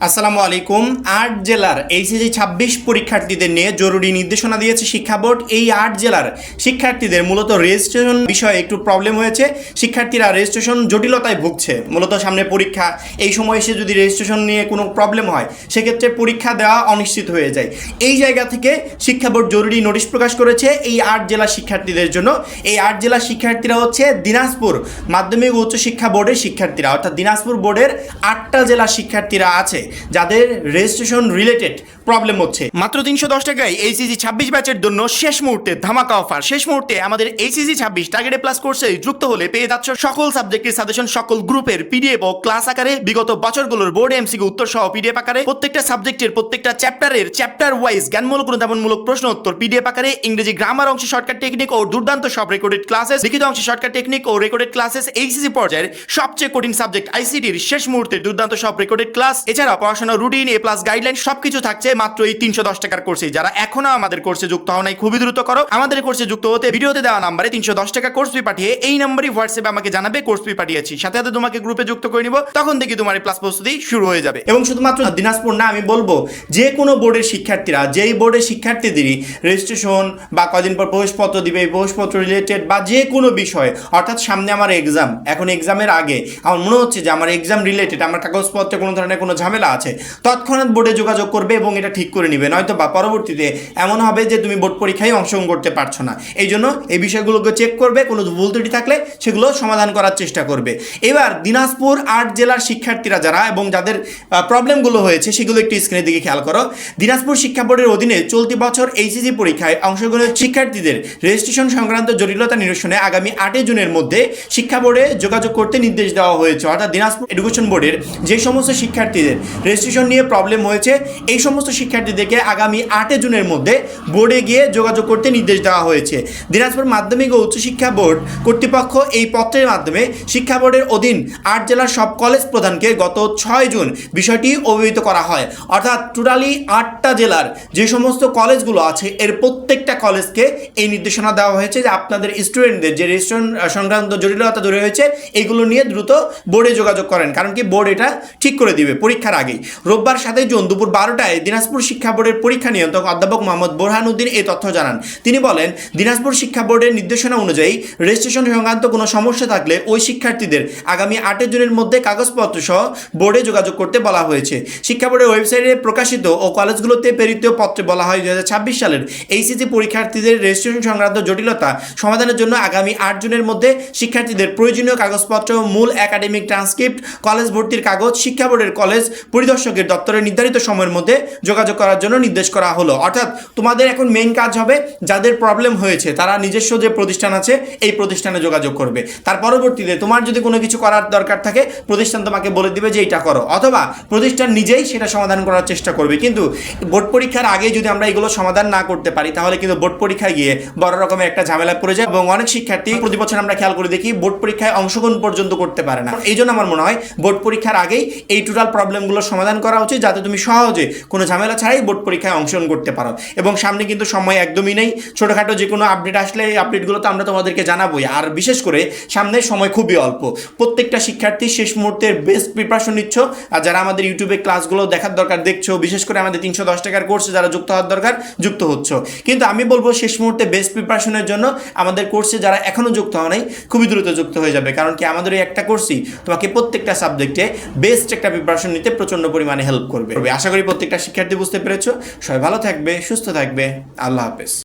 আসসালামু আলাইকুম। ৮ জেলার এইচএসসি ২৬ পরীক্ষার্থীদের নিয়ে জরুরি নির্দেশনা দিয়েছে শিক্ষা বোর্ড। এই ৮ জেলার শিক্ষার্থীদের মূলত রেজিস্ট্রেশন বিষয়ে একটু প্রবলেম হয়েছে। শিক্ষার্থীরা রেজিস্ট্রেশন জটিলতায় ভুগছে। মূলত সামনে পরীক্ষা, এই সময় এসে যদি রেজিস্ট্রেশন নিয়ে কোনো প্রবলেম হয় সেক্ষেত্রে পরীক্ষা দেওয়া অনিশ্চিত হয়ে যায়। এই জায়গা থেকে শিক্ষা বোর্ড জরুরি নোটিশ প্রকাশ করেছে এই ৮ জেলার শিক্ষার্থীদের জন্য। এই ৮ জেলার শিক্ষার্থীরা হচ্ছে দিনাজপুর মাধ্যমিক ও উচ্চশিক্ষা বোর্ডের শিক্ষার্থীরা, অর্থাৎ দিনাজপুর বোর্ডের ৮টা জেলার শিক্ষার্থীরা আছে যাদের রেজিস্ট্রেশন রিলেটেড প্রবলেম হচ্ছে। মাত্র ৩১০ টাকায় এইচএসসি ২৬ ব্যাচের জন্য শেষ মুহূর্তে ধামাকা অফার। শেষ মুহূর্তে আমাদের এইচএসসি ২৬ টার্গেট প্লাস কোর্সে যুক্ত হলে পেয়ে যাচ্ছ সকল সাবজেক্টের সাজেশন, সকল গ্রুপের পিডিএফ ও ক্লাস আকারে, বিগত বছরগুলোর বোর্ড এমসিকিউ উত্তর সহ পিডিএফ আকারে, প্রত্যেকটা সাবজেক্টের প্রত্যেকটা চ্যাপ্টার ওয়াইজ জ্ঞানমূলক অনুধাবনমূলক প্রশ্ন উত্তর পিডিএফ আকারে, ইংরেজি গ্রামার অংশে শর্টকাট টেকনিক ও দুর্দান্ত সব রেকর্ডেড ক্লাসেস, লিখিত অংশে শর্টকাট টেকনিক ও রেকর্ডেড ক্লাসেস, এইচএসসি পর্যায়ের সবচেয়ে কঠিন সাবজেক্ট আইসিটির শেষ মুহূর্তে দুর্দান্ত সব রেকর্ডেড ক্লাস, এছাড়া পড়াশোনা রুটিন, এ প্লাস গাইডলাইন সবকিছু থাকছে মাত্র এই ৩১০ টাকার কোর্সে। যারা এখনো আমাদের কোর্সে যুক্ত হও নাই, খুবই দ্রুত করো। আমাদের কোর্সে যুক্ত হতে ভিডিওতে দেওয়া নাম্বারে ৩১০ টাকা কোর্স ফি পাঠিয়ে এই নাম্বারই হোয়াটসঅ্যাপে আমাকে জানাবে কোর্স ফি পাঠিয়েছি, সাথে সাথে তোমাকে গ্রুপে যুক্ত করে নিব। তখন থেকে তোমার ক্লাস প্রস্তুতি শুরু হয়ে যাবে। এবং শুধুমাত্র দিনাজপুর না, আমি বলবো যে কোনো বোর্ডের শিক্ষার্থীরা, যেই বোর্ডের শিক্ষার্থীদেরই রেজিস্ট্রেশন বা কদিন পর প্রবেশপত্র দিবে, প্রবেশপত্র রিলেটেড বা যে কোনো বিষয়, অর্থাৎ সামনে আমার এক্সাম, এখন এক্সামের আগে আমার মনে হচ্ছে যে আমার এক্সাম রিলেটেড আমার কাগজপত্রে কোনো ধরনের কোনো ঝামেলা আছে, তৎক্ষণাৎ বোর্ডে যোগাযোগ করবে এবং এটা ঠিক করে নিবে। নয়তো বা পরবর্তীতে এমন হবে যে তুমি বোর্ড পরীক্ষায় অংশগ্রহণ করতে পারছো না। এই জন্য এই বিষয়গুলোকে চেক করবে, কোনো ভুল ত্রুটি থাকলে সেগুলো সমাধান করার চেষ্টা করবে। এবার দিনাজপুর ৮ জেলার শিক্ষার্থীরা যারা এবং যাদের প্রবলেমগুলো হয়েছে সেগুলো একটু স্ক্রিনের দিকে খেয়াল করো। দিনাজপুর শিক্ষা বোর্ডের অধীনে চলতি বছর এইচএসসি পরীক্ষায় অংশগ্রহণের শিক্ষার্থীদের রেজিস্ট্রেশন সংক্রান্ত জটিলতা নিরসনে আগামী ৮ জুনের মধ্যে শিক্ষা বোর্ডে যোগাযোগ করতে নির্দেশ দেওয়া হয়েছে। অর্থাৎ দিনাজপুর এডুকেশন বোর্ডের যে সমস্ত শিক্ষার্থীদের রেজিস্ট্রেশন নিয়ে প্রবলেম হয়েছে এই সমস্ত শিক্ষার্থীদেরকে আগামী ৮ জুনের মধ্যে বোর্ডে গিয়ে যোগাযোগ করতে নির্দেশ দেওয়া হয়েছে। দিনাজপুর মাধ্যমিক ও উচ্চশিক্ষা বোর্ড কর্তৃপক্ষ এই পত্রের মাধ্যমে শিক্ষা বোর্ডের অধীন ৮ জেলার সব কলেজ প্রধানকে গত ৬ জুন বিষয়টি অবহিত করা হয়। অর্থাৎ টোটালি ৮টা জেলার যে সমস্ত কলেজগুলো আছে এর প্রত্যেকটা কলেজকে এই নির্দেশনা দেওয়া হয়েছে যে আপনাদের স্টুডেন্টদের যে রেজিস্ট্রেশন সংক্রান্ত জটিলতা দূর হয়েছে এইগুলো নিয়ে দ্রুত বোর্ডে যোগাযোগ করেন, কারণ কি বোর্ড এটা ঠিক করে দিবে পরীক্ষার আগেই। রোববার ৭ জুন দুপুর ১২টায় দিনাজপুর শিক্ষা বোর্ডের পরীক্ষা নিয়ন্ত্রক অধ্যাপক মোহাম্মদ বোরহানউদ্দিন এই তথ্য জানান। তিনি বলেন, দিনাজপুর শিক্ষা বোর্ডের নির্দেশনা অনুযায়ী রেজিস্ট্রেশন সংক্রান্ত কোনো সমস্যা থাকলে ওই শিক্ষার্থীদের আগামী ৮ জুনের মধ্যে কাগজপত্র সহ বোর্ডে যোগাযোগ করতে বলা হয়েছে। শিক্ষা বোর্ডের ওয়েবসাইটে প্রকাশিত ও কলেজগুলোতে প্রেরিত পত্রে বলা হয় ২০২৬ সালের এইচএসসি পরীক্ষার্থীদের রেজিস্ট্রেশন সংক্রান্ত জটিলতা সমাধানের জন্য আগামী ৮ জুনের মধ্যে শিক্ষার্থীদের প্রয়োজনীয় কাগজপত্র, মূল একাডেমিক ট্রান্সক্রিপ্ট, কলেজ ভর্তির কাগজ শিক্ষা বোর্ডের কলেজ পরিদর্শকের দপ্তরের নির্ধারিত সময়ের মধ্যে যোগাযোগ করার জন্য নির্দেশ করা হলো। অর্থাৎ তোমাদের এখন মেইন কাজ হবে যাদের প্রবলেম হয়েছে তারা নিজস্ব যে প্রতিষ্ঠান আছে এই প্রতিষ্ঠানে যোগাযোগ করবে। তার পরবর্তীতে তোমার যদি কোনো কিছু করার দরকার থাকে প্রতিষ্ঠান তোমাকে বলে দিবে যে এইটা করো, অথবা প্রতিষ্ঠান নিজেই সেটা সমাধান করার চেষ্টা করবে। কিন্তু বোর্ড পরীক্ষার আগে যদি আমরা এগুলো সমাধান না করতে পারি তাহলে কিন্তু বোর্ড পরীক্ষায় গিয়ে বড় রকমের একটা ঝামেলায় পড়ে যায় এবং অনেক শিক্ষার্থী প্রতি বছর আমরা খেয়াল করে দেখি বোর্ড পরীক্ষায় অংশগ্রহণ পর্যন্ত করতে পারে না। এই জন্য আমার মনে হয় বোর্ড পরীক্ষার আগেই এই টোটাল প্রবলেমগুলো সমাধান করা উচিত, যাতে তুমি সহজে কোনো ঝামেলা ছাড়াই বোর্ড পরীক্ষায় অংশগ্রহণ করতে পারো। এবং সামনে কিন্তু সময় একদমই নেই, ছোটোখাটো যে কোনো আপডেট আসলে এই আপডেটগুলো তো আমরা তোমাদেরকে জানাবোই। আর বিশেষ করে সামনে সময় খুবই অল্প। প্রত্যেকটা শিক্ষার্থী শেষ মুহূর্তের বেস্ট প্রিপারেশন নিচ্ছ। আর যারা আমাদের ইউটিউবে ক্লাসগুলো দেখার দরকার দেখছো, বিশেষ করে আমাদের ৩১০ টাকার কোর্সে যারা যুক্ত হওয়ার দরকার যুক্ত হচ্ছ। কিন্তু আমি বলবো শেষ মুহূর্তে বেস্ট প্রিপারেশনের জন্য আমাদের কোর্সে যারা এখনও যুক্ত হওয়া নাই খুবই দ্রুত যুক্ত হয়ে যাবে, কারণ কি আমাদের এই একটা কোর্সই তোমাকে প্রত্যেকটা সাবজেক্টে বেস্ট একটা প্রিপারেশন নিতে প্রচণ্ড পরিমাণে হেল্প করবে। আশা করি প্রত্যেকটা শিক্ষার্থী বুঝতে পেরেছো। সবাই ভালো থাকবে, সুস্থ থাকবে। আল্লাহ হাফেজ।